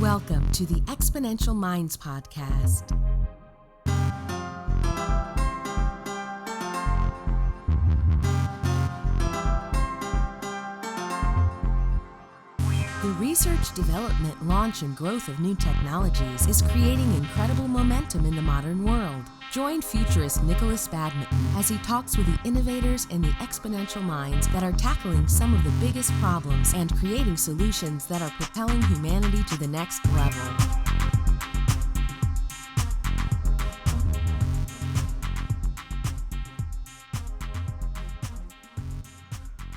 Welcome to the Exponential Minds Podcast. The research, development, launch, and growth of new technologies is creating incredible momentum in the modern world. Join Futurist Nikolas Badminton as he talks with the innovators and the exponential minds that are tackling some of the biggest problems and creating solutions that are propelling humanity to the next level.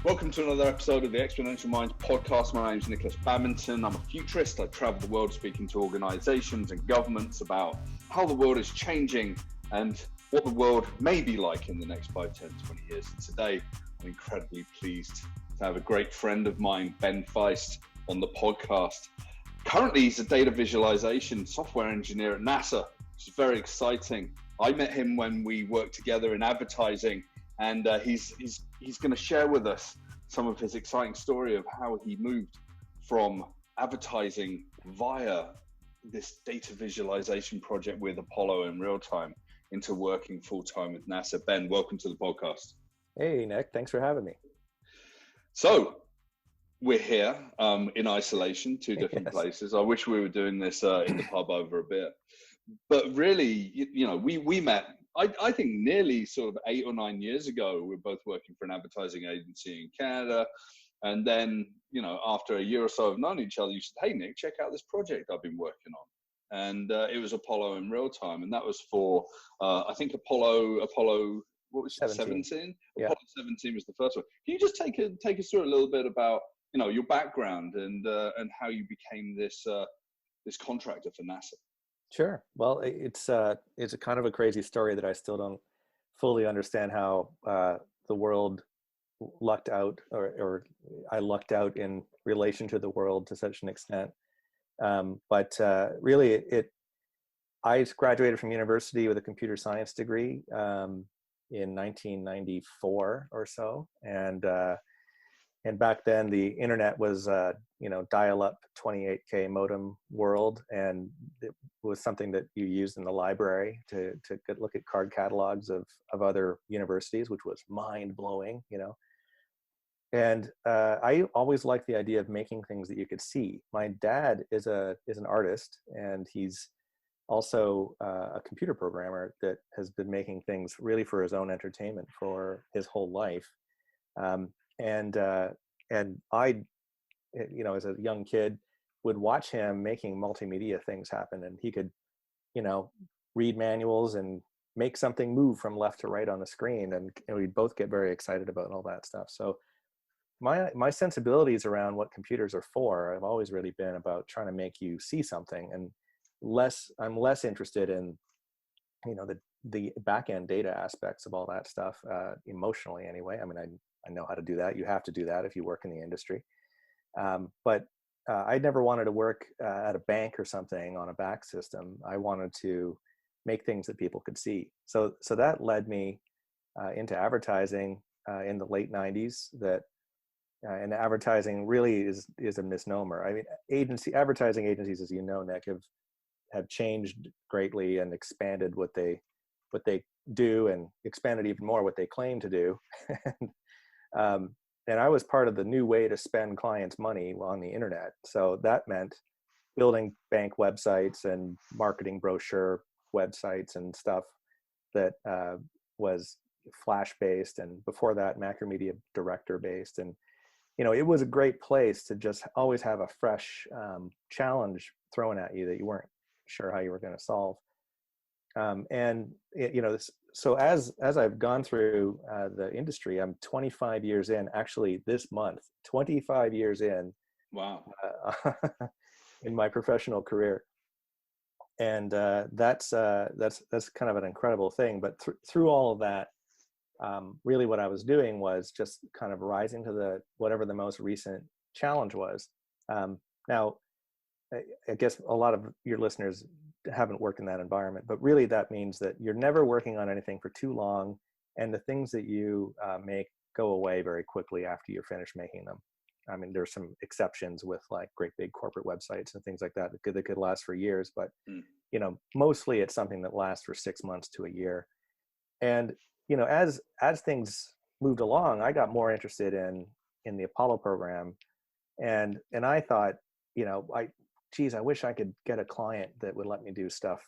Welcome to another episode of the Exponential Minds Podcast. My name is Nikolas Badminton. I'm a futurist. I travel the world speaking to organizations and governments about how the world is changing and what the world may be like in the next 5, 10, 20 years. And today, I'm incredibly pleased to have a great friend of mine, Ben Feist, on the podcast. Currently, he's a data visualization software engineer at NASA, which is very exciting. I met him when we worked together in advertising, and he's going to share with us some of his exciting story of how he moved from advertising via this data visualization project with Apollo in real time into working full-time with NASA. Ben, welcome to the podcast. Hey, Nick. Thanks for having me. So we're here in isolation, two different places. I wish we were doing this in the pub over a beer. But really, we met, I think, nearly sort of 8 or 9 years ago. We were both working for an advertising agency in Canada. And then, after a year or so of knowing each other, you said, hey, Nick, check out this project I've been working on. And it was Apollo in real time. And that was for, I think, Apollo, what was it, 17? Yeah. Apollo 17 was the first one. Can you just take us through a little bit about, your background and how you became this contractor for NASA? Sure. Well, it's a kind of a crazy story that I still don't fully understand how the world lucked out, or I lucked out in relation to the world to such an extent. But really, I graduated from university with a computer science degree in 1994 or so, and back then the internet was dial-up 28K modem world, and it was something that you used in the library to look at card catalogs of other universities, which was mind-blowing, And I always liked the idea of making things that you could see. My dad is an artist, and he's also a computer programmer that has been making things really for his own entertainment for his whole life. And I, as a young kid, would watch him making multimedia things happen, and he could, read manuals and make something move from left to right on the screen, and we'd both get very excited about all that stuff. So my sensibilities around what computers are for have always really been about trying to make you see something, and I'm less interested in, the back end data aspects of all that stuff, emotionally anyway. I mean, I know how to do that. You have to do that if you work in the industry. But I never wanted to work at a bank or something on a back system. I wanted to make things that people could see. So that led me into advertising in the late 90s. And advertising really is a misnomer. I mean, advertising agencies, as you know, Nick, have changed greatly and expanded what they do, and expanded even more what they claim to do. And I was part of the new way to spend clients' money on the internet. So that meant building bank websites and marketing brochure websites and stuff that was Flash-based, and before that, Macromedia Director-based. And it was a great place to just always have a fresh challenge thrown at you that you weren't sure how you were going to solve. So as I've gone through the industry, I'm 25 years in. Actually, this month, 25 years in. Wow. In my professional career, and that's kind of an incredible thing. But through all of that, really what I was doing was just kind of rising to whatever the most recent challenge was. Now, I guess a lot of your listeners haven't worked in that environment, but really that means that you're never working on anything for too long, and the things that you make go away very quickly after you're finished making them. I mean, there's some exceptions with like great big corporate websites and things like that that could last for years, but mostly it's something that lasts for 6 months to a year. And as things moved along, I got more interested in the Apollo program, and I thought, I wish I could get a client that would let me do stuff,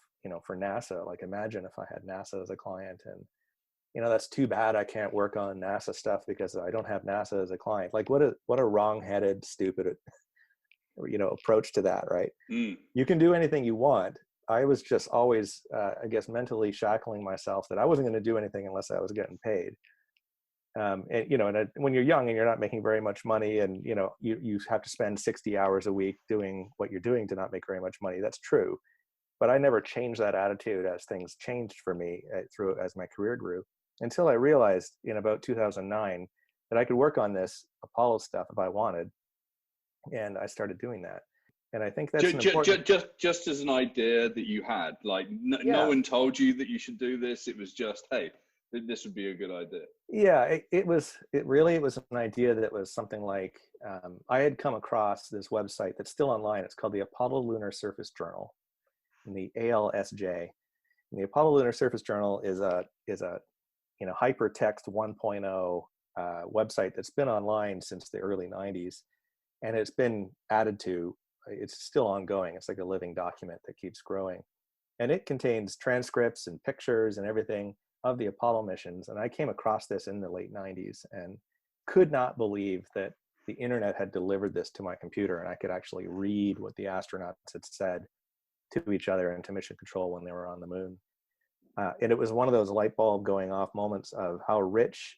for NASA. Like, imagine if I had NASA as a client, and that's too bad I can't work on NASA stuff because I don't have NASA as a client. Like, what a wrong-headed, stupid, approach to that, right? You can do anything you want. I was just always, I guess, mentally shackling myself that I wasn't going to do anything unless I was getting paid. And when you're young and you're not making very much money, and you have to spend 60 hours a week doing what you're doing to not make very much money. That's true, but I never changed that attitude as things changed for me as my career grew, until I realized in about 2009 that I could work on this Apollo stuff if I wanted, and I started doing that. And I think that's just as an idea that you had, like no one told you that you should do this. It was just, hey, this would be a good idea. Yeah, it was an idea that was something like, I had come across this website that's still online. It's called the Apollo Lunar Surface Journal, in the ALSJ. And the Apollo Lunar Surface Journal is a hypertext 1.0 website that's been online since the early 90s, and it's been added to. It's still ongoing. It's like a living document that keeps growing, and it contains transcripts and pictures and everything of the Apollo missions. And I came across this in the late 90s and could not believe that the internet had delivered this to my computer, and I could actually read what the astronauts had said to each other and to mission control when they were on the moon. And it was one of those light bulb going off moments of how rich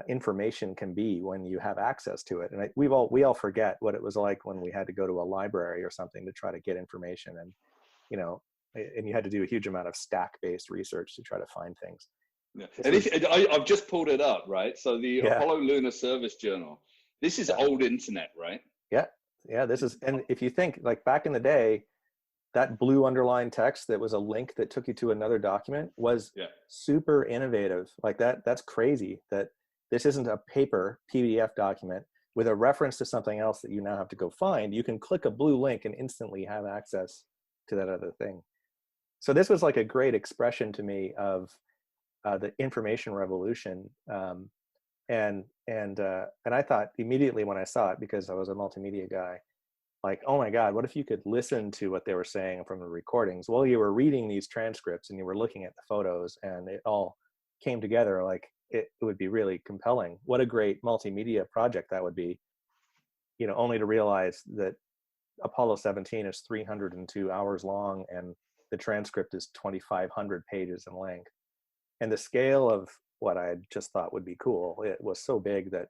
information can be when you have access to it. And we all forget what it was like when we had to go to a library or something to try to get information, and and you had to do a huge amount of stack-based research to try to find things. Yeah. And I've just pulled it up, right? So the Apollo Lunar Service Journal. This is old internet, right? Yeah. This is, and if you think like back in the day, that blue underlined text that was a link that took you to another document was super innovative. Like that's crazy that this isn't a paper PDF document with a reference to something else that you now have to go find. You can click a blue link and instantly have access to that other thing. So this was like a great expression to me of the information revolution. And I thought immediately when I saw it, because I was a multimedia guy, like, oh my God, what if you could listen to what they were saying from the recordings while you were reading these transcripts and you were looking at the photos, and it all came together. Like it would be really compelling. What a great multimedia project that would be, only to realize that Apollo 17 is 302 hours long and the transcript is 2,500 pages in length. And the scale of what I had just thought would be cool, it was so big that,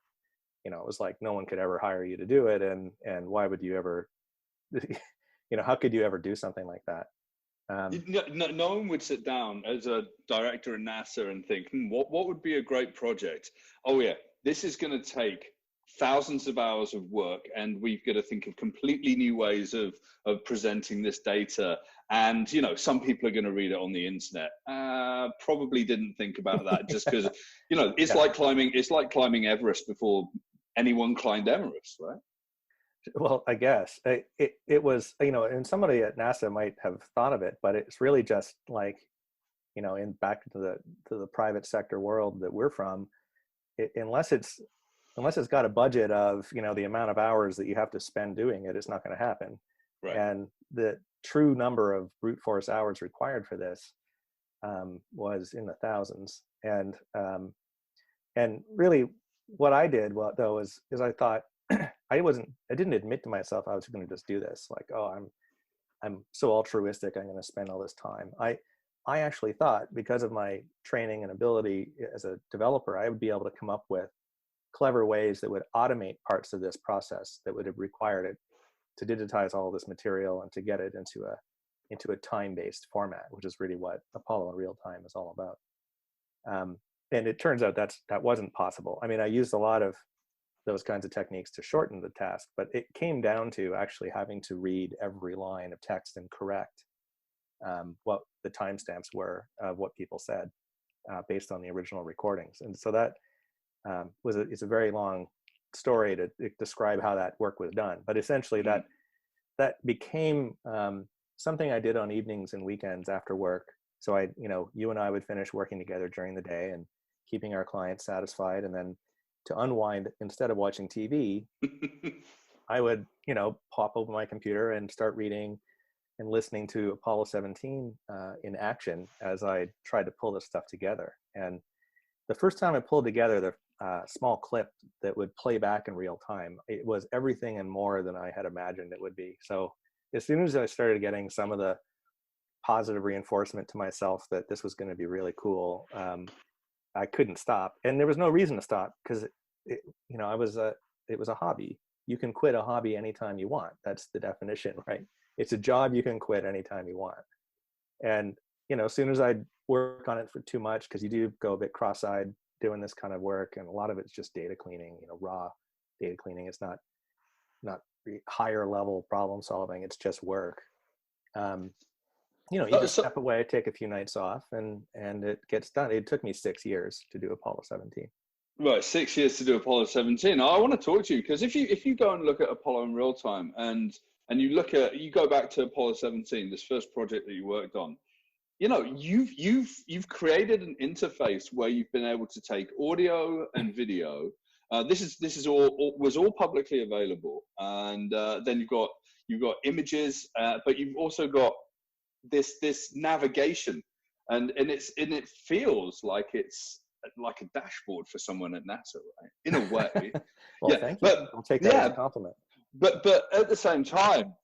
it was like no one could ever hire you to do it. And why would you ever, how could you ever do something like that? No one would sit down as a director in NASA and think, what would be a great project? Oh yeah, this is going to take thousands of hours of work, and we've got to think of completely new ways of presenting this data. And some people are going to read it on the internet. Probably didn't think about that just because it's like climbing Everest before anyone climbed Everest, right? Well, I guess it was, and somebody at NASA might have thought of it, but it's really just like, in back to the private sector world that we're from, unless it's got a budget of, the amount of hours that you have to spend doing it, it's not going to happen. Right. And the true number of brute force hours required for this was in the thousands. And really what I did, is I thought, I didn't admit to myself I was going to just do this. Like, oh, I'm so altruistic, I'm going to spend all this time. I actually thought, because of my training and ability as a developer, I would be able to come up with clever ways that would automate parts of this process that would have required it to digitize all this material and to get it into a time-based format, which is really what Apollo in real time is all about. And it turns out that wasn't possible. I mean, I used a lot of those kinds of techniques to shorten the task, but it came down to actually having to read every line of text and correct what the timestamps were of what people said based on the original recordings. And so that it's a very long story to describe how that work was done. But essentially that became something I did on evenings and weekends after work. So you and I would finish working together during the day and keeping our clients satisfied. And then to unwind, instead of watching TV, I would, pop open my computer and start reading and listening to Apollo 17 in action as I tried to pull this stuff together. And the first time I pulled together the small clip that would play back in real time, it was everything and more than I had imagined it would be. So as soon as I started getting some of the positive reinforcement to myself that this was going to be really cool, I couldn't stop. And there was no reason to stop because it was a hobby. You can quit a hobby anytime you want. That's the definition, right? It's a job you can quit anytime you want. And, as soon as I'd work on it for too much, because you do go a bit cross-eyed doing this kind of work, and a lot of it's just data cleaning, raw data cleaning. It's not higher level problem solving. It's just work. You just step away, take a few nights off, and it gets done. It took me 6 years to do Apollo 17. Right, 6 years to do Apollo 17. I want to talk to you because if you go and look at Apollo in real time and you go back to Apollo 17, this first project that you worked on, you've created an interface where you've been able to take audio and video. This is all publicly available, and then you've got images, but you've also got this navigation, and it feels like it's like a dashboard for someone at NASA, right? In a way. Well, yeah, thank you. But I'll take that as a compliment. But at the same time,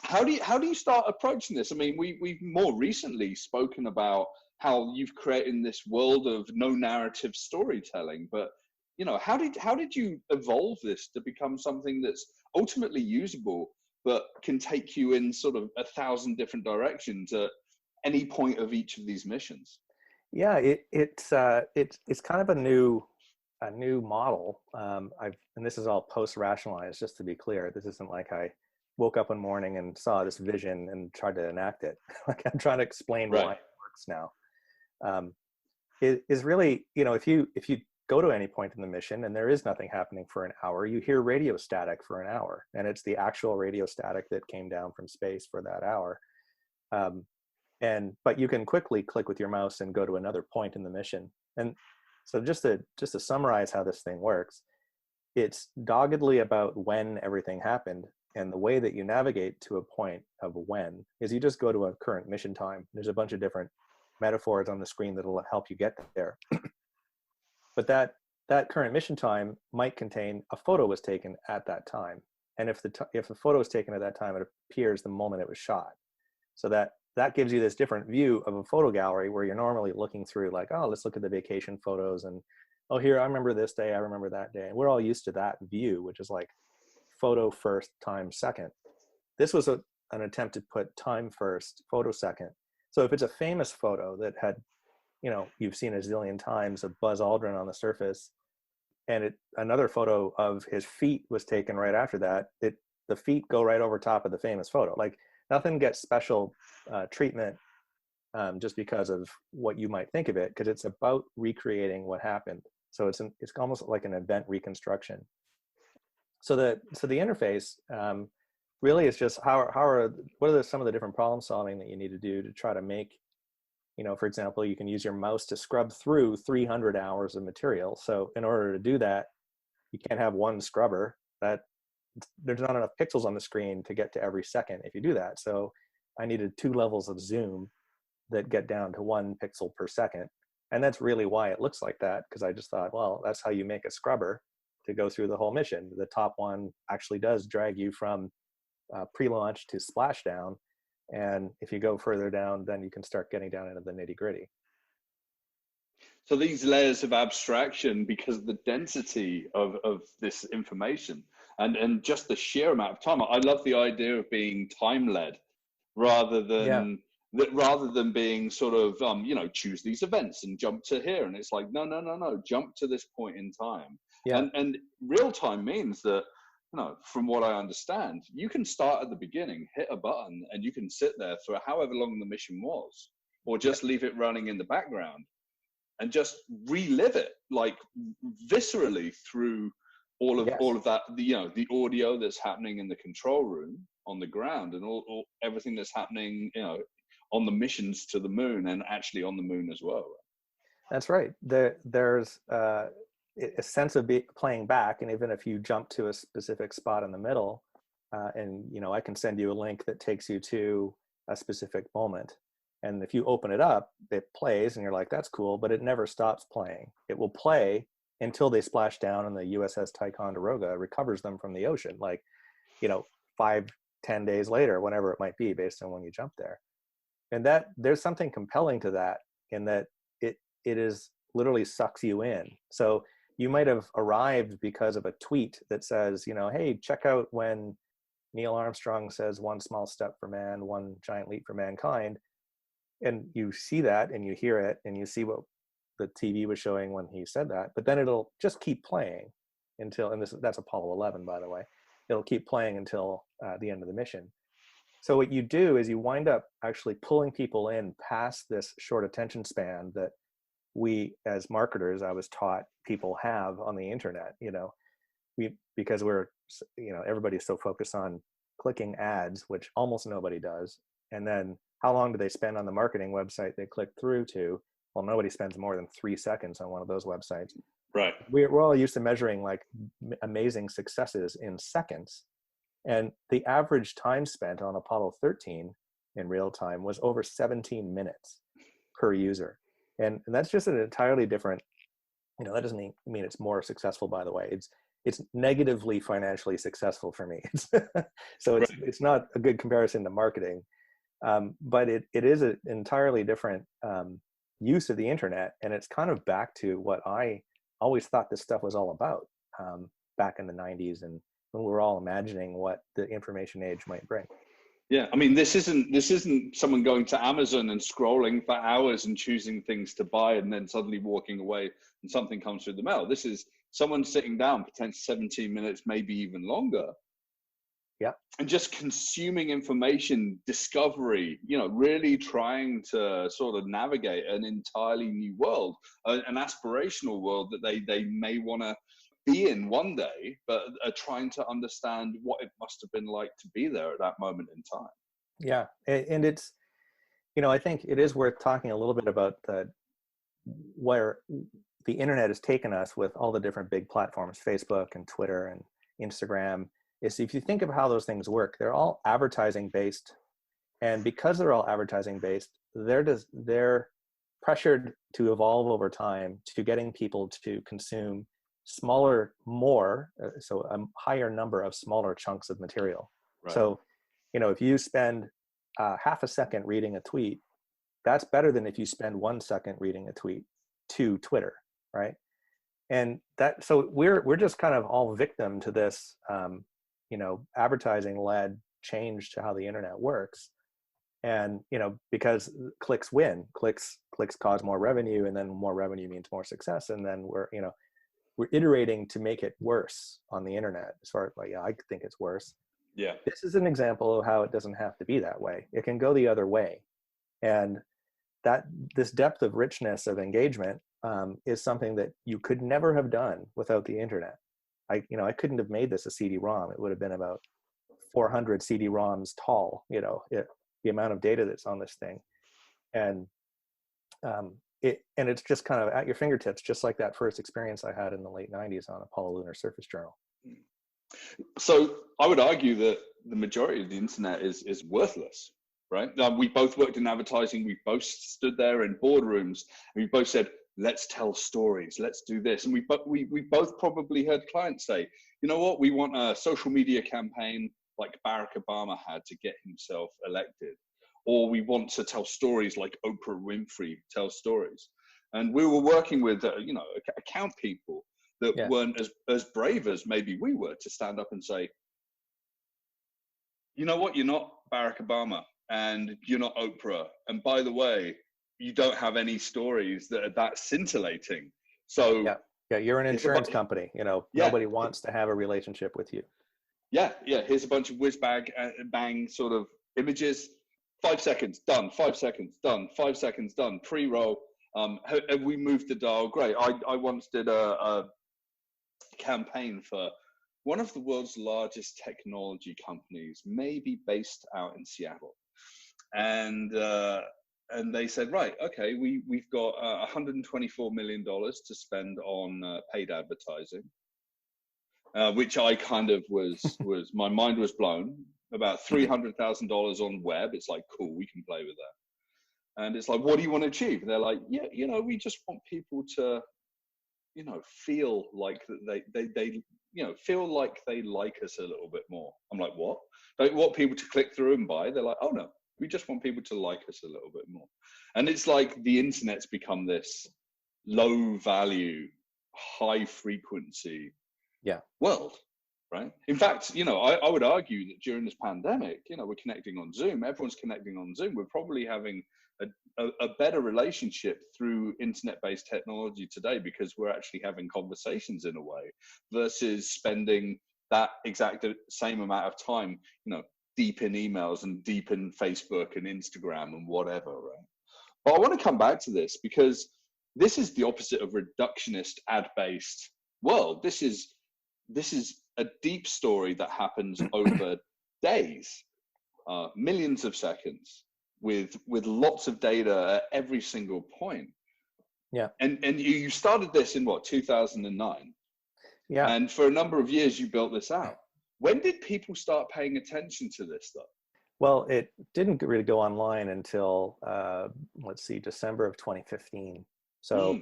how do you start approaching this? I mean, we've more recently spoken about how you've created this world of no narrative storytelling, but how did you evolve this to become something that's ultimately usable, but can take you in sort of 1,000 different directions at any point of each of these missions? Yeah, it's kind of a new model. And this is all post-rationalized, just to be clear. This isn't like I woke up one morning and saw this vision and tried to enact it. Like I'm trying to explain why it works now. It is really, if you go to any point in the mission and there is nothing happening for an hour, you hear radio static for an hour, and it's the actual radio static that came down from space for that hour. But you can quickly click with your mouse and go to another point in the mission. And so just to summarize how this thing works, it's doggedly about when everything happened. And the way that you navigate to a point of when is you just go to a current mission time. There's a bunch of different metaphors on the screen that'll help you get there. But that current mission time might contain a photo was taken at that time. And if the photo was taken at that time, it appears the moment it was shot. So that gives you this different view of a photo gallery where you're normally looking through like, oh, let's look at the vacation photos, and oh, here, I remember this day, I remember that day. And we're all used to that view, which is like photo first, time second. This was an attempt to put time first, photo second. So if it's a famous photo that had, you've seen a zillion times of Buzz Aldrin on the surface, and another photo of his feet was taken right after that, the feet go right over top of the famous photo. Like nothing gets special treatment just because of what you might think of it, because it's about recreating what happened. So it's almost like an event reconstruction. So the interface really is just what are some of the different problem solving that you need to do to try to make, for example, you can use your mouse to scrub through 300 hours of material. So in order to do that, you can't have one scrubber. There's not enough pixels on the screen to get to every second if you do that. So I needed 2 levels of zoom that get down to 1 pixel per second. And that's really why it looks like that, because I just thought, well, that's how you make a scrubber to go through the whole mission. The top one actually does drag you from pre-launch to splashdown. And if you go further down, then you can start getting down into the nitty-gritty. So these layers of abstraction, because of the density of this information and just the sheer amount of time, I love the idea of being time-led rather than being sort of, choose these events and jump to here. And it's like, no, jump to this point in time. Yeah. And real time means that, from what I understand, you can start at the beginning, hit a button, and you can sit there for however long the mission was, or just leave it running in the background and just relive it like viscerally through all of Yes. all of that, the audio that's happening in the control room on the ground, and all everything that's happening, on the missions to the moon and actually on the moon as well. That's right. There's a sense of playing back, and even if you jump to a specific spot in the middle, and I can send you a link that takes you to a specific moment, and if you open it up, it plays, and you're like, "That's cool," but it never stops playing. It will play until they splash down, and the USS Ticonderoga recovers them from the ocean, 5-10 days later, whenever it might be, based on when you jump there. And that there's something compelling to that, in that it is literally sucks you in. So you might have arrived because of a tweet that says, hey, check out when Neil Armstrong says, "One small step for man, one giant leap for mankind." And you see that and you hear it and you see what the TV was showing when he said that, but then it'll just keep playing until, and that's Apollo 11, by the way, it'll keep playing until the end of the mission. So what you do is you wind up actually pulling people in past this short attention span that we, as marketers, I was taught people have on the internet. Because we're, everybody's so focused on clicking ads, which almost nobody does. And then how long do they spend on the marketing website they click through to? Well, nobody spends more than 3 seconds on one of those websites. Right. We're all used to measuring like amazing successes in seconds. And the average time spent on Apollo 13 in real time was over 17 minutes per user. And that's just an entirely different, that doesn't mean it's more successful, by the way. It's negatively financially successful for me. So it's not a good comparison to marketing, but it is an entirely different use of the internet. And it's kind of back to what I always thought this stuff was all about back in the 90s, and when we were all imagining what the information age might bring. Yeah, I mean, this isn't someone going to Amazon and scrolling for hours and choosing things to buy and then suddenly walking away and something comes through the mail. This is someone sitting down, potentially 17 minutes, maybe even longer. Yeah. And just consuming information, discovery, really trying to sort of navigate an entirely new world, an aspirational world that they may want to be in one day, but are trying to understand what it must have been like to be there at that moment in time. Yeah. And it's, I think it is worth talking a little bit about where the internet has taken us with all the different big platforms, Facebook and Twitter and Instagram. Is if you think of how those things work, they're all advertising based. And because they're all advertising based, they're pressured to evolve over time to getting people to consume so a higher number of smaller chunks of material. Right. So, if you spend half a second reading a tweet, that's better than if you spend 1 second reading a tweet to Twitter, right? And so we're just kind of all victim to this, advertising-led change to how the internet works. And, because clicks win, clicks cause more revenue, and then more revenue means more success. And then we're iterating to make it worse on the internet. As far as I think it's worse. Yeah. This is an example of how it doesn't have to be that way. It can go the other way. And this depth of richness of engagement is something that you could never have done without the internet. I couldn't have made this a CD-ROM. It would have been about 400 CD-ROMs tall, the amount of data that's on this thing. And it's just kind of at your fingertips, just like that first experience I had in the late 90s on Apollo Lunar Surface Journal. So I would argue that the majority of the internet is worthless, right? We both worked in advertising. We both stood there in boardrooms, and we both said, let's tell stories, let's do this. And we both probably heard clients say, you know what, we want a social media campaign like Barack Obama had to get himself elected. Or we want to tell stories like Oprah Winfrey tells stories. And we were working with, account people that weren't as brave as maybe we were to stand up and say, you know what, you're not Barack Obama and you're not Oprah. And by the way, you don't have any stories that are that scintillating. So yeah, you're an insurance company. Nobody wants to have a relationship with you. Yeah, here's a bunch of bang sort of images. 5 seconds, done. 5 seconds, done. 5 seconds, done. Pre-roll. Have we moved the dial? Great. I once did a campaign for one of the world's largest technology companies, maybe based out in Seattle. And they said, right, okay, we've got $124 million to spend on paid advertising, which I kind of was my mind was blown. About $300,000 on web. It's like, cool, we can play with that. And it's like, what do you want to achieve? And they're like, yeah, we just want people to, feel like they feel like they like us a little bit more. I'm like, what? Don't want people to click through and buy. They're like, oh no, we just want people to like us a little bit more. And it's like the internet's become this low value, high frequency world, right? In fact, I would argue that during this pandemic, we're connecting on Zoom. Everyone's connecting on Zoom. We're probably having a better relationship through internet-based technology today because we're actually having conversations in a way versus spending that exact same amount of time, deep in emails and deep in Facebook and Instagram and whatever, right? But I want to come back to this because this is the opposite of reductionist ad-based world. This is a deep story that happens over days, millions of seconds, with lots of data at every single point. Yeah. And you started this in 2009. Yeah. And for a number of years you built this out. When did people start paying attention to this stuff? Well, it didn't really go online until December of 2015. So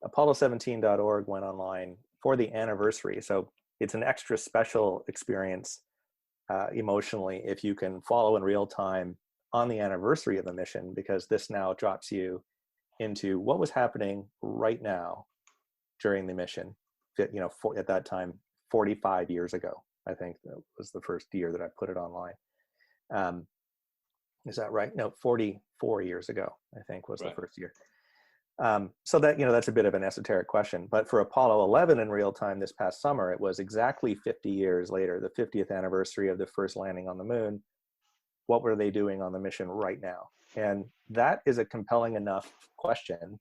Apollo17.org went online for the anniversary. So it's an extra special experience emotionally if you can follow in real time on the anniversary of the mission, because this now drops you into what was happening right now during the mission. At that time, 45 years ago, I think that was the first year that I put it online. Is that right? No, 44 years ago, I think was the first year. So that, that's a bit of an esoteric question, but for Apollo 11 in real time this past summer, it was exactly 50 years later, the 50th anniversary of the first landing on the moon. What were they doing on the mission right now? And that is a compelling enough question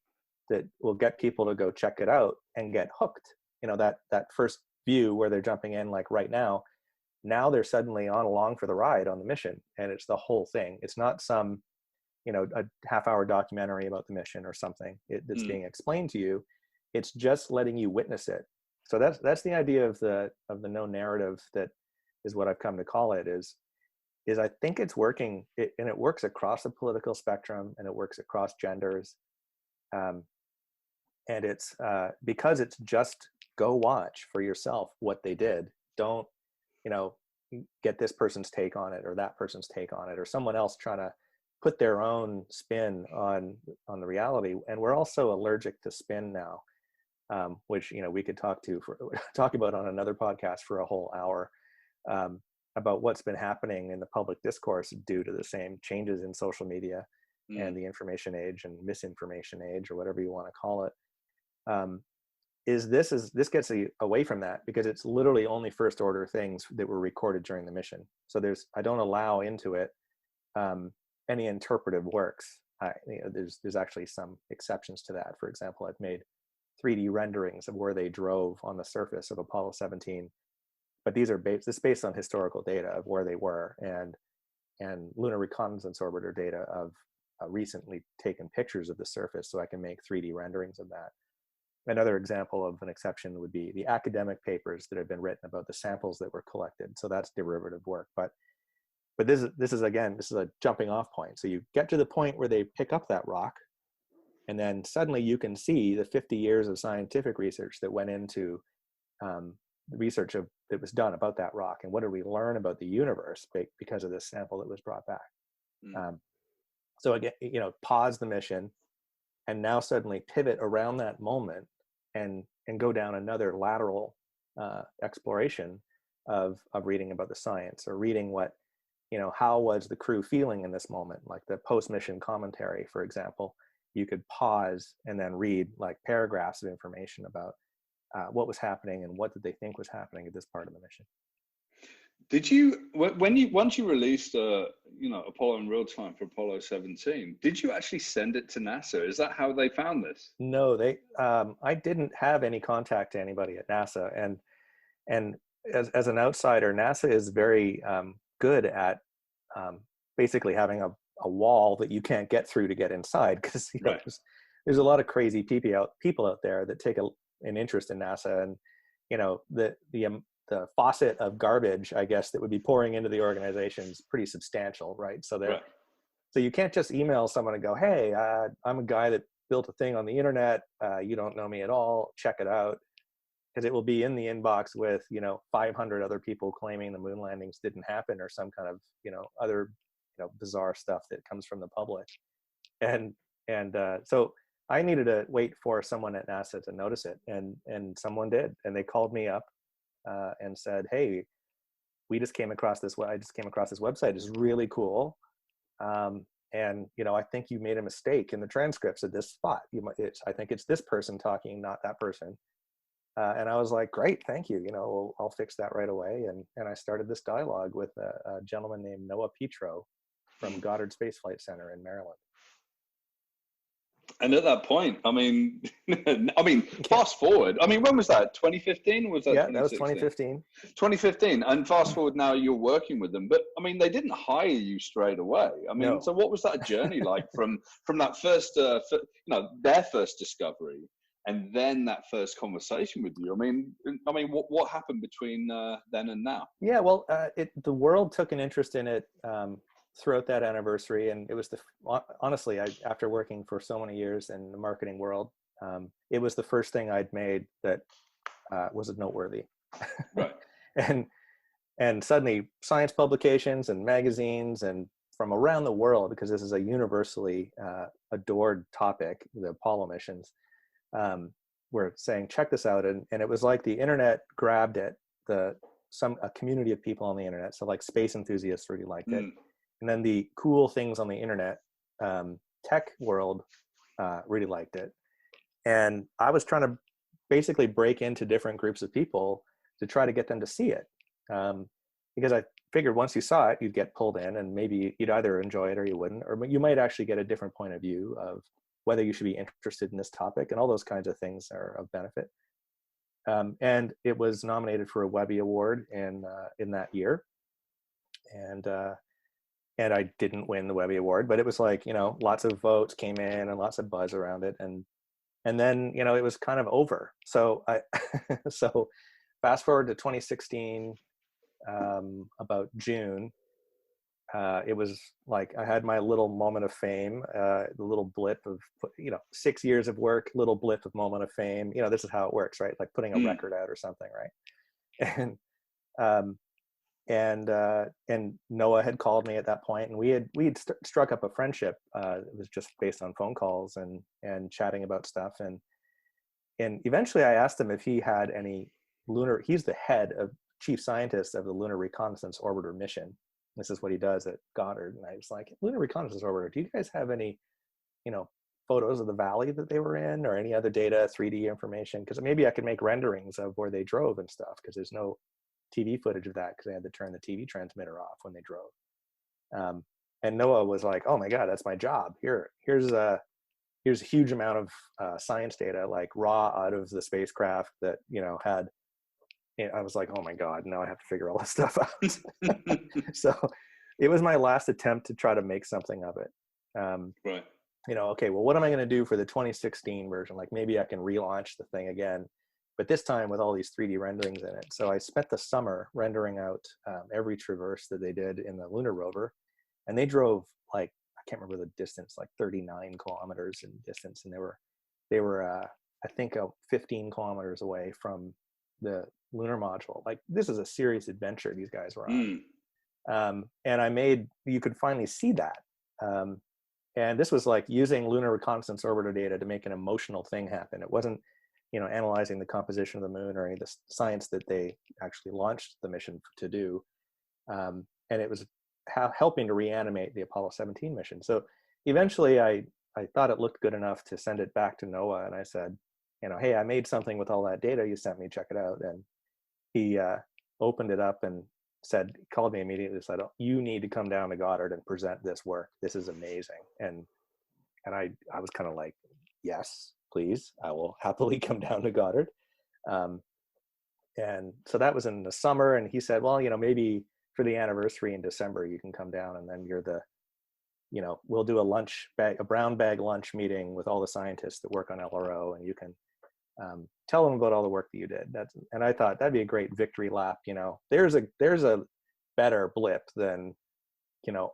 that will get people to go check it out and get hooked. That first view where they're jumping in like right now they're suddenly on along for the ride on the mission, and it's the whole thing. It's not some, a half-hour documentary about the mission or something that's being explained to you. It's just letting you witness it. So that's the idea of the no narrative, that is what I've come to call it, is I think it's working, and it works across the political spectrum, and it works across genders. And it's because it's just go watch for yourself what they did. Don't, get this person's take on it or that person's take on it, or someone else trying to put their own spin on the reality. And we're also allergic to spin now, which, we could talk about on another podcast for a whole hour, about what's been happening in the public discourse due to the same changes in social media and the information age and misinformation age, or whatever you want to call it. This gets away from that, because it's literally only first order things that were recorded during the mission. So I don't allow into it any interpretive works. There's actually some exceptions to that. For example, I've made 3D renderings of where they drove on the surface of Apollo 17, but these are based on historical data of where they were, and lunar reconnaissance orbiter data of recently taken pictures of the surface, so I can make 3D renderings of that. Another example of an exception would be the academic papers that have been written about the samples that were collected. So that's derivative work. But this is a jumping off point. So you get to the point where they pick up that rock, and then suddenly you can see the 50 years of scientific research that went into the research that was done about that rock, and what did we learn about the universe because of this sample that was brought back. So again, pause the mission, and now suddenly pivot around that moment and go down another lateral exploration of reading about the science, or reading what, how was the crew feeling in this moment, like the post-mission commentary, for example. You could pause and then read like paragraphs of information about what was happening and what did they think was happening at this part of the mission. Did you, once you released Apollo in real time for Apollo 17. Did you actually send it to NASA? Is that how they found this? No, I didn't have any contact to anybody at NASA, and as an outsider, NASA is very good at basically having a wall that you can't get through to get inside, because Right. there's a lot of crazy people out there that take an interest in NASA, and the faucet of garbage, I guess, that would be pouring into the organization is pretty substantial, right? So Right. so you can't just email someone and go, hey, I'm a guy that built a thing on the internet. You don't know me at all. Check it out. Because it will be in the inbox with 500 other people claiming the moon landings didn't happen, or some kind of other bizarre stuff that comes from the public. And so I needed to wait for someone at NASA to notice it, and someone did, and they called me up and said, hey, I just came across this website. It's really cool. And I think you made a mistake in the transcripts at this spot. I think it's this person talking, not that person. And I was like, great, thank you. I'll fix that right away. And I started this dialogue with a gentleman named Noah Petro from Goddard Space Flight Center in Maryland. And at that point, fast forward. When was that? 2015? Was that? Yeah, that was 2015. 2015. And fast forward now, you're working with them. But they didn't hire you straight away. No. So what was that journey like from that first, their first discovery, and then that first conversation with you? What happened between then and now? Yeah, well, the world took an interest in it throughout that anniversary, and it was honestly, after working for so many years in the marketing world, it was the first thing I'd made that was noteworthy. Right. and suddenly, science publications and magazines and from around the world, because this is a universally adored topic, the Apollo missions, were saying, check this out. And it was like the internet grabbed it, a community of people on the internet. So like space enthusiasts really liked it. And then the cool things on the internet, tech world really liked it. And I was trying to basically break into different groups of people to try to get them to see it. Because I figured once you saw it, you'd get pulled in, and maybe you'd either enjoy it or you wouldn't, or you might actually get a different point of view of whether you should be interested in this topic, and all those kinds of things are of benefit. And it was nominated for a Webby Award in that year. And I didn't win the Webby Award, but it was like, lots of votes came in and lots of buzz around it. And then, it was kind of over. So so fast forward to 2016, about June, it was like I had my little moment of fame, the little blip of 6 years of work, little blip of moment of fame. This is how it works, right? Like putting a record out or something, right? And Noah had called me at that point, and we'd struck up a friendship. It was just based on phone calls and chatting about stuff. And eventually I asked him if he had any he's the chief scientist of the Lunar Reconnaissance Orbiter mission. This is what he does at Goddard. And I was like, Lunar Reconnaissance Orbiter, do you guys have any, photos of the valley that they were in, or any other data, 3D information? Because maybe I could make renderings of where they drove and stuff, because there's no TV footage of that, because they had to turn the TV transmitter off when they drove. And Noah was like, oh my God, that's my job. Here's a huge amount of science data, like raw out of the spacecraft that, had, I was like, oh my God, now I have to figure all this stuff out. So it was my last attempt to try to make something of it. Right. Okay, well, what am I going to do for the 2016 version? Like maybe I can relaunch the thing again, but this time with all these 3D renderings in it. So I spent the summer rendering out every traverse that they did in the lunar rover. And they drove like, I can't remember the distance, like 39 kilometers in distance. And they were I think 15 kilometers away from the lunar module. Like this is a serious adventure these guys were on. And you could finally see that. And this was like using lunar reconnaissance orbiter data to make an emotional thing happen. It wasn't, analyzing the composition of the moon or any of the science that they actually launched the mission to do. And it was helping to reanimate the Apollo 17 mission. So eventually I thought it looked good enough to send it back to Noah. And I said, hey, I made something with all that data you sent me, check it out. And he opened it up and called me immediately, said, "Oh, you need to come down to Goddard and present this work. This is amazing." And I was kind of like, "Yes, please, I will happily come down to Goddard." And so that was in the summer, and he said, "Well, maybe for the anniversary in December, you can come down, and then we'll do a brown bag lunch meeting with all the scientists that work on LRO, and you can tell them about all the work that you did." And I thought that'd be a great victory lap. There's a better blip than,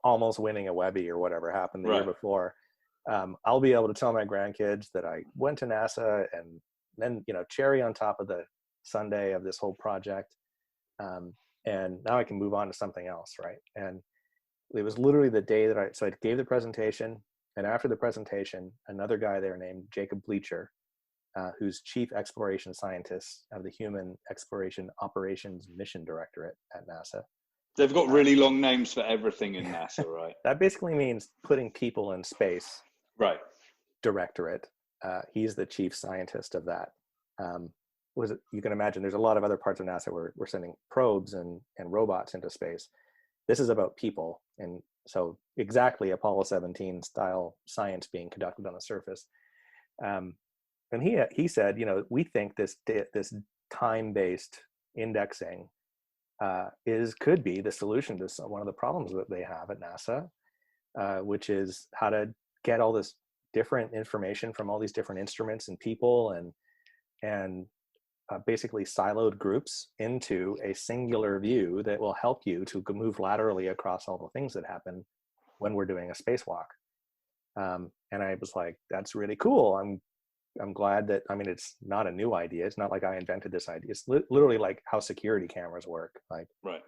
almost winning a Webby or whatever happened the year before. I'll be able to tell my grandkids that I went to NASA, and then, cherry on top of the sundae of this whole project. And now I can move on to something else. Right. And it was literally the day that I gave the presentation, and after the presentation, another guy there named Jacob Bleacher, who's Chief Exploration Scientist of the Human Exploration Operations Mission Directorate at NASA. They've got really long names for everything in NASA, right? That basically means putting people in space. Right. Directorate. He's the chief scientist of that. You can imagine there's a lot of other parts of NASA where we're sending probes and robots into space. This is about people. And so exactly Apollo 17 style science being conducted on the surface. And he said, we think this time-based indexing could be the solution to one of the problems that they have at NASA, which is how to get all this different information from all these different instruments and people, and basically siloed groups into a singular view that will help you to move laterally across all the things that happen when we're doing a spacewalk. And I was like, that's really cool. I'm glad that, it's not a new idea. It's not like I invented this idea. It's literally like how security cameras work. Like, right.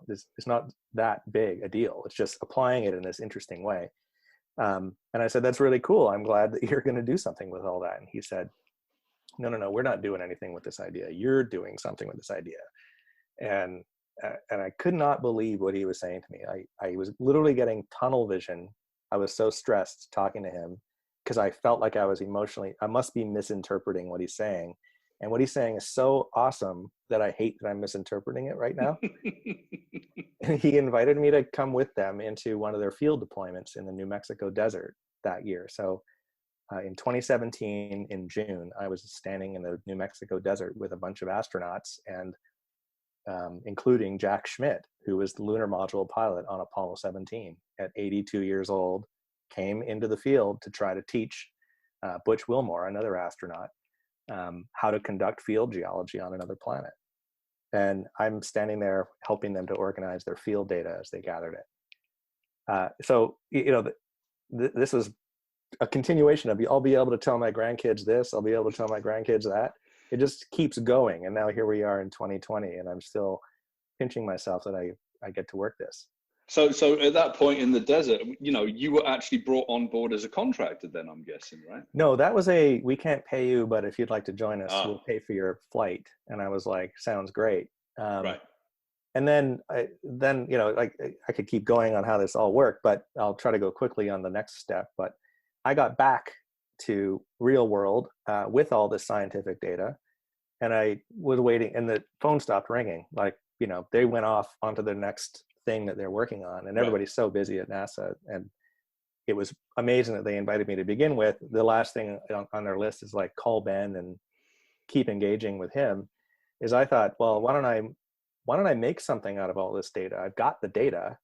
It's not that big a deal. It's just applying it in this interesting way. And I said, that's really cool. I'm glad that you're going to do something with all that. And he said, no, we're not doing anything with this idea. You're doing something with this idea. And I could not believe what he was saying to me. I was literally getting tunnel vision. I was so stressed talking to him because I felt like I must be misinterpreting what he's saying. And what he's saying is so awesome that I hate that I'm misinterpreting it right now. And he invited me to come with them into one of their field deployments in the New Mexico desert that year. So in 2017, in June, I was standing in the New Mexico desert with a bunch of astronauts, and including Jack Schmitt, who was the lunar module pilot on Apollo 17 at 82 years old, came into the field to try to teach Butch Wilmore, another astronaut, how to conduct field geology on another planet. And I'm standing there helping them to organize their field data as they gathered it. So, this was a continuation of, I'll be able to tell my grandkids this, I'll be able to tell my grandkids that. It just keeps going. And now here we are in 2020, and I'm still pinching myself that I get to work this. So at that point in the desert, you were actually brought on board as a contractor then, I'm guessing, right? No, that was we can't pay you, but if you'd like to join us, we'll pay for your flight. And I was like, sounds great. Right. And then I could keep going on how this all worked, but I'll try to go quickly on the next step. But I got back to real world with all this scientific data, and I was waiting, and the phone stopped ringing. Like, they went off onto the next thing that they're working on, and everybody's so busy at NASA. And it was amazing that they invited me to begin with. The last thing on their list is like, call Ben and keep engaging with him. Is I thought, well, why don't I make something out of all this data? I've got the data.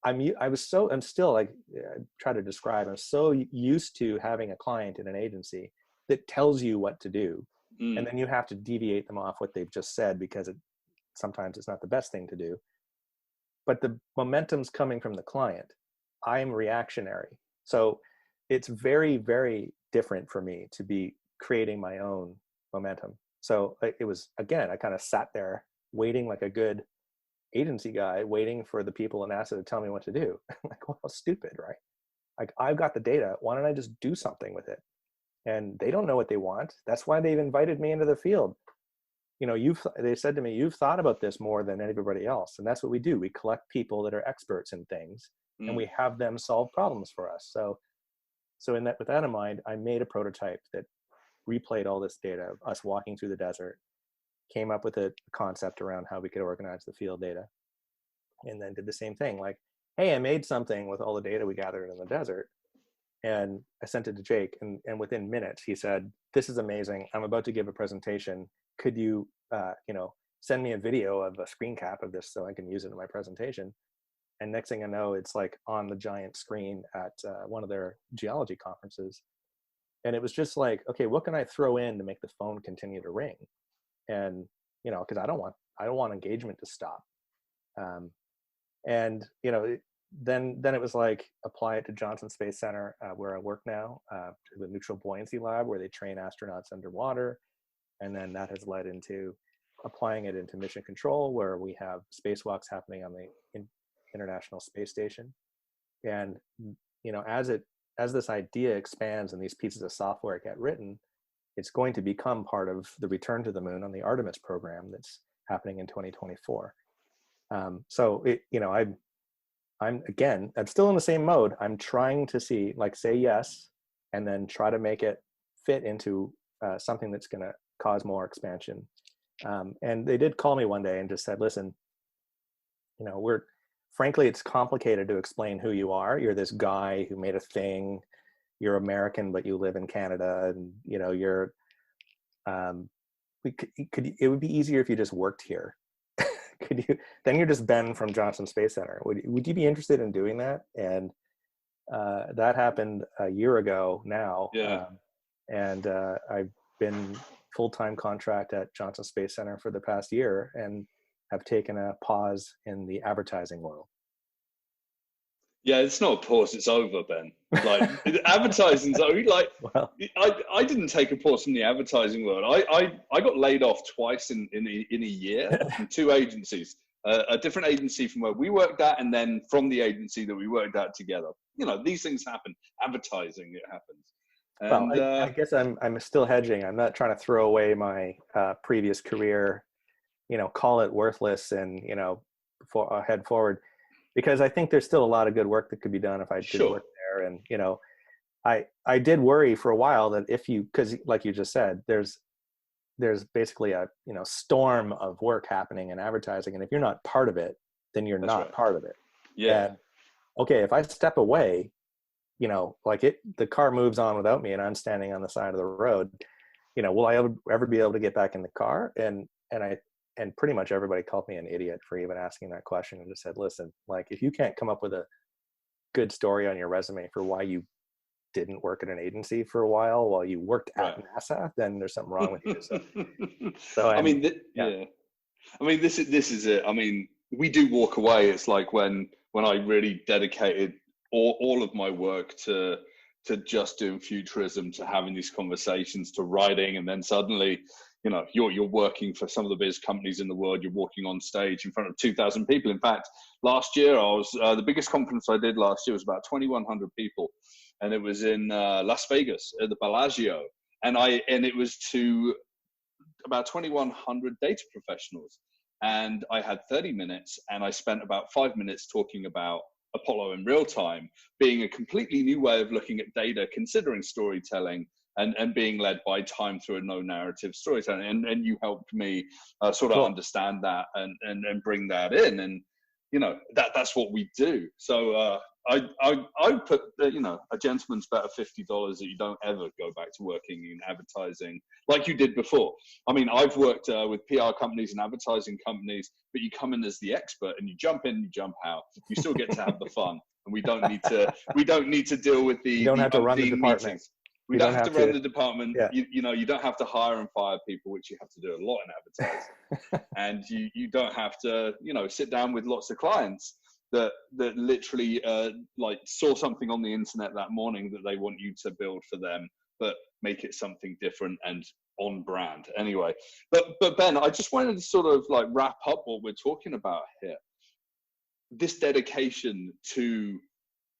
I'm still like, I try to describe, I'm so used to having a client in an agency that tells you what to do. And then you have to deviate them off what they've just said, because sometimes it's not the best thing to do. But the momentum's coming from the client. I'm reactionary. So it's very, very different for me to be creating my own momentum. So it was, again, I kind of sat there waiting like a good agency guy, waiting for the people in NASA to tell me what to do. I'm like, well, stupid, right? Like, I've got the data. Why don't I just do something with it? And they don't know what they want. That's why they've invited me into the field. They said to me, you've thought about this more than anybody else. And that's what we do. We collect people that are experts in things, and we have them solve problems for us. So with that in mind, I made a prototype that replayed all this data of us walking through the desert, came up with a concept around how we could organize the field data, and then did the same thing. Like, hey, I made something with all the data we gathered in the desert, and I sent it to Jake, and within minutes he said, "This is amazing. I'm about to give a presentation. Could you, send me a video of a screen cap of this so I can use it in my presentation?" And next thing I know, it's like on the giant screen at one of their geology conferences. And it was just like, okay, what can I throw in to make the phone continue to ring? And, because I don't want engagement to stop. Then it was like, apply it to Johnson Space Center, where I work now, to the Neutral Buoyancy Lab, where they train astronauts underwater. And then that has led into applying it into mission control, where we have spacewalks happening on the International Space Station. And, as this idea expands and these pieces of software get written, it's going to become part of the return to the moon on the Artemis program that's happening in 2024. I'm still in the same mode. I'm trying to say yes, and then try to make it fit into something that's going to cause more expansion. And they did call me one day and just said, listen, frankly, it's complicated to explain who you are. You're this guy who made a thing. You're American, but you live in Canada, and you're. It would be easier if you just worked here. Could you? Then you're just Ben from Johnson Space Center. Would you be interested in doing that? And that happened a year ago now. Yeah. I've been full-time contract at Johnson Space Center for the past year, and have taken a pause in the advertising world. Yeah, it's not a pause, it's over, Ben. Like, advertising's over. Like, well, I didn't take a pause from the advertising world. I got laid off twice in a year from two agencies. A different agency from where we worked at, and then from the agency that we worked at together. These things happen. Advertising, it happens. And, well, I guess I'm still hedging. I'm not trying to throw away my previous career, call it worthless, and head forward, because I think there's still a lot of good work that could be done if I did work there. And I did worry for a while that because like you just said, there's basically a storm of work happening in advertising, and if you're not part of it, then you're That's not right. part of it. Yeah. And, okay, if I step away, the car moves on without me, and I'm standing on the side of the road. Will I ever be able to get back in the car? And pretty much everybody called me an idiot for even asking that question, and just said, listen, if you can't come up with a good story on your resume for why you didn't work at an agency for a while you worked at NASA, then there's something wrong with you. So I mean, this is it. I mean, we do walk away. It's like when I really dedicated all of my work to just doing futurism, to having these conversations, to writing, and then suddenly, you're working for some of the biggest companies in the world. You're walking on stage in front of 2,000 people. In fact, last year I was the biggest conference I did last year was about 2,100 people, and it was in Las Vegas at the Bellagio, and it was to about 2,100 data professionals, and I had 30 minutes, and I spent about 5 minutes talking about Apollo in real time, being a completely new way of looking at data, considering storytelling, and being led by time through a no narrative storytelling. And you helped me sort of understand that and bring that in. And, that's what we do. So I put, a gentleman's bet of $50 that you don't ever go back to working in advertising like you did before. I mean, I've worked with PR companies and advertising companies, but you come in as the expert and you jump in, you jump out. You still get to have the fun, and we don't need to deal with the. You don't have to run the department. Meetings. We don't have to run the department. Yeah. You don't have to hire and fire people, which you have to do a lot in advertising. And you don't have to, sit down with lots of clients that literally saw something on the internet that morning that they want you to build for them, but make it something different and on brand. Anyway, but Ben, I just wanted to sort of wrap up what we're talking about here. This dedication to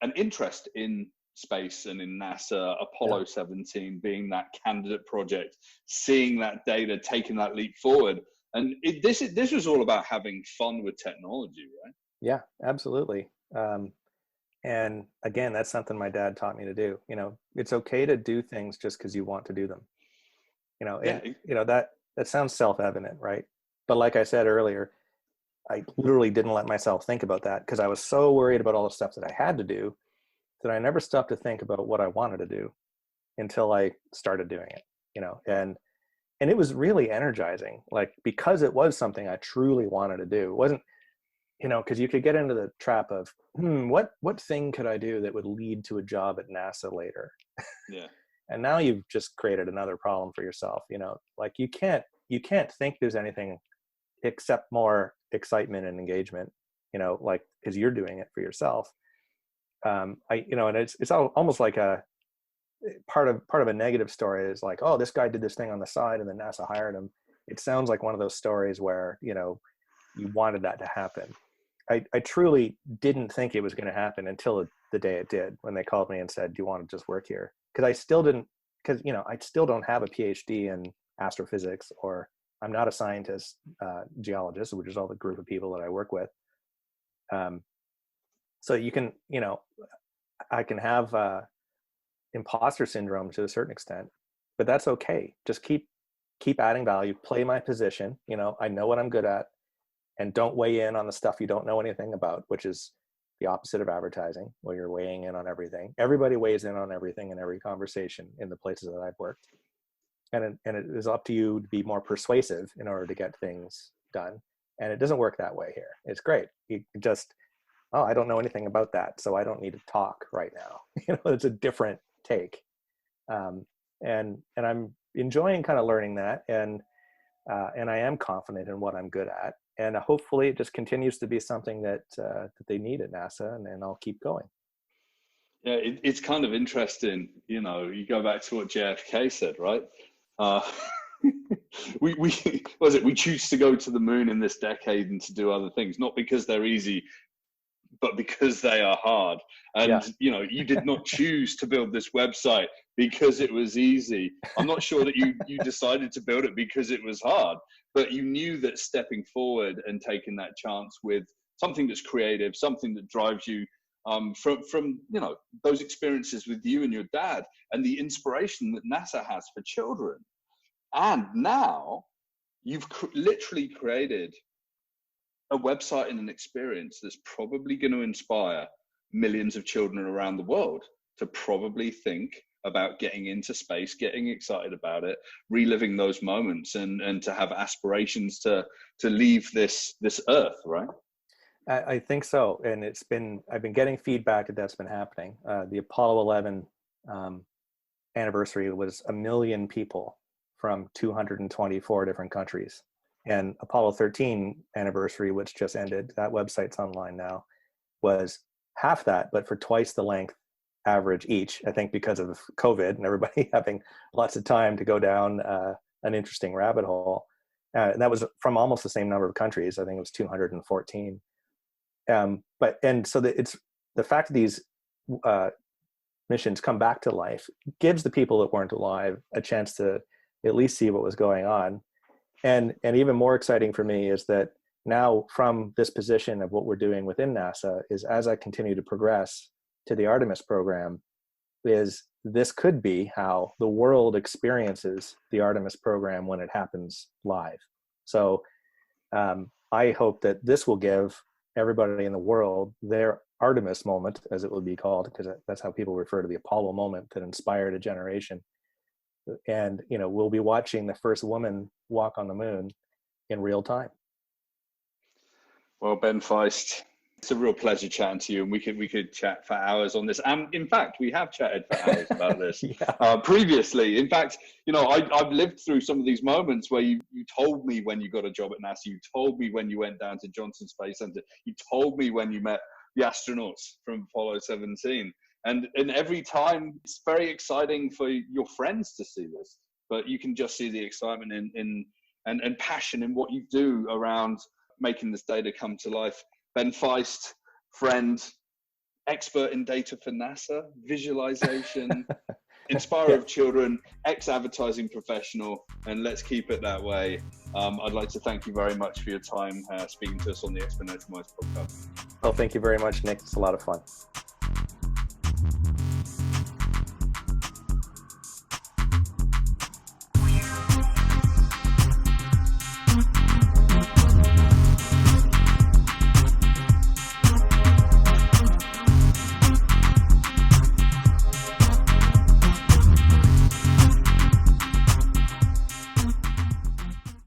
an interest in space and in NASA, Apollo 17 being that candidate project, seeing that data, taking that leap forward. And this was all about having fun with technology, right? Yeah, absolutely. And again, that's something my dad taught me to do. It's okay to do things just because you want to do them. that sounds self-evident, right? But like I said earlier, I literally didn't let myself think about that because I was so worried about all the stuff that I had to do that I never stopped to think about what I wanted to do until I started doing it, and it was really energizing, like, because it was something I truly wanted to do. It wasn't, because you could get into the trap of, what thing could I do that would lead to a job at NASA later? Yeah. And now you've just created another problem for yourself, like you can't think there's anything except more excitement and engagement, like, because you're doing it for yourself. And it's almost like a part of a negative story is like, oh, this guy did this thing on the side and then NASA hired him. It sounds like one of those stories where, you wanted that to happen. I truly didn't think it was going to happen until the day it did, when they called me and said, do you want to just work here? Because I still don't have a PhD in astrophysics, or I'm not a scientist, geologist, which is all the group of people that I work with. So you can, I can have imposter syndrome to a certain extent, but that's okay. Just keep adding value, play my position. I know what I'm good at, and don't weigh in on the stuff you don't know anything about, which is the opposite of advertising, where you're weighing in on everything. Everybody weighs in on everything in every conversation in the places that I've worked. And it is up to you to be more persuasive in order to get things done. And it doesn't work that way here. It's great. You just, I don't know anything about that, so I don't need to talk right now. It's a different take. And I'm enjoying kind of learning that. And I am confident in what I'm good at. And hopefully it just continues to be something that they need at NASA, and then I'll keep going. Yeah, it's kind of interesting. You go back to what JFK said, right? We choose to go to the moon in this decade and to do other things, not because they're easy, but because they are hard. And, you did not choose to build this website because it was easy. I'm not sure that you decided to build it because it was hard, but you knew that stepping forward and taking that chance with something that's creative, something that drives you from those experiences with you and your dad, and the inspiration that NASA has for children. And now you've literally created a website and an experience that's probably going to inspire millions of children around the world to probably think about getting into space, getting excited about it, reliving those moments, and to have aspirations to leave this earth, right? I think so. And I've been getting feedback that's been happening. The Apollo 11 anniversary was 1 million people from 224 different countries. And Apollo 13 anniversary, which just ended, that website's online now, was half that, but for twice the length average each, I think, because of COVID and everybody having lots of time to go down an interesting rabbit hole. And that was from almost the same number of countries. I think it was 214. So it's the fact that these missions come back to life gives the people that weren't alive a chance to at least see what was going on. And even more exciting for me is that now, from this position of what we're doing within NASA, is as I continue to progress to the Artemis program, is this could be how the world experiences the Artemis program when it happens live. So I hope that this will give everybody in the world their Artemis moment, as it would be called, because that's how people refer to the Apollo moment that inspired a generation. And, we'll be watching the first woman walk on the moon in real time. Well, Ben Feist, it's a real pleasure chatting to you, and we could chat for hours on this. And in fact, we have chatted for hours about this previously. In fact, I've lived through some of these moments where you told me when you got a job at NASA, you told me when you went down to Johnson Space Center, you told me when you met the astronauts from Apollo 17. And every time it's very exciting for your friends to see this, but you can just see the excitement and passion in what you do around making this data come to life. Ben Feist, friend, expert in data for NASA, visualization, inspirer of children, ex-advertising professional, and let's keep it that way. I'd like to thank you very much for your time speaking to us on the Exponential Minds podcast. Well, thank you very much, Nick. It's a lot of fun.